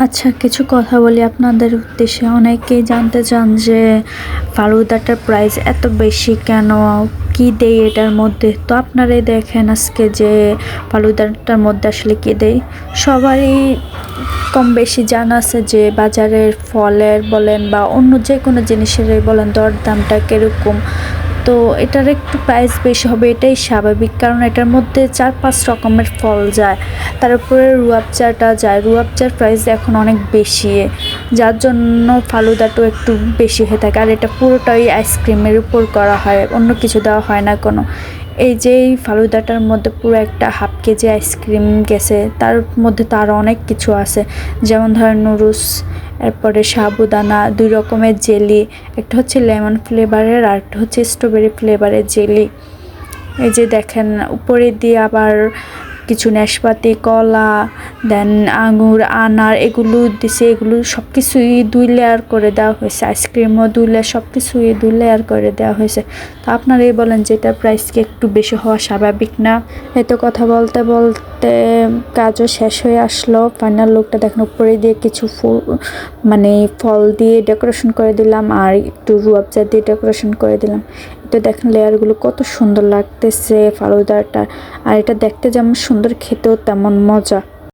আচ্ছা, কিছু কথা বলি আপনাদের উদ্দেশ্যে। অনেকেই জানতে চান যে ফালুদাটার প্রাইস এত বেশি কেন? কি দেই এটার মধ্যে? তো আপনারাই দেখেন আজকে যে ফালুদাটার মধ্যে আসলে কি দেই। সবারই কম বেশি জানা আছে যে বাজারের ফলের বলেন বা অন্য যে কোনো জিনিসেরই বলেন দরদামটা কিরকম। তো এটার একটু প্রাইস বেশি হবে এটাই স্বাভাবিক, কারণ এটার মধ্যে 4-5 রকমের ফল যায়। তার উপরে রুয়াবজাটা যায়, রুয়াবজার প্রাইস এখন অনেক বেশি, যার জন্য ফালুদাটাও একটু বেশি হয়ে থাকে। আর এটা পুরোটাই আইসক্রিমের উপর করা হয়, অন্য কিছু দেওয়া হয় না কোনো। এই যে এই ফালুদাটার মধ্যে পুরো একটা হাফ কেজি আইসক্রিম গেছে, তার মধ্যে তো আরও অনেক কিছু আছে, যেমন ধরেন নুডলস, এরপরে সাবুদানা, 2 রকমের জেলি, একটা হচ্ছে লেমন ফ্লেভারের আর একটা হচ্ছে স্ট্রবেরি ফ্লেভারের জেলি। এই যে দেখেন উপরে দিয়ে আবার কিছু নাশপাতি, কলা, দেন আঙুর, আনার এগুলো দিছে। এগুলো সব কিছুই 2 লেয়ার করে দেওয়া হয়েছে। আইসক্রিমও 2 লেয়ার, সব কিছুই 2 লেয়ার করে দেওয়া হয়েছে। তো আপনারাই বলেন যে এটার প্রাইস কি একটু বেশি হওয়া স্বাভাবিক না? এত কথা বলতে বলতে কাজও শেষ হয়ে আসলো। ফাইনাল লুকটা দেখেন, উপরে দিয়ে কিছু মানে ফল দিয়ে ডেকোরেশন করে দিলাম আর একটু রুয়াবজা দিয়ে ডেকোরেশন করে দিলাম। তো দেখেন লেয়ারগুলো কত সুন্দর লাগতেছে ফালুদাটা। আর এটা দেখতে যেমন সুন্দর, খেতেও তেমন মজা।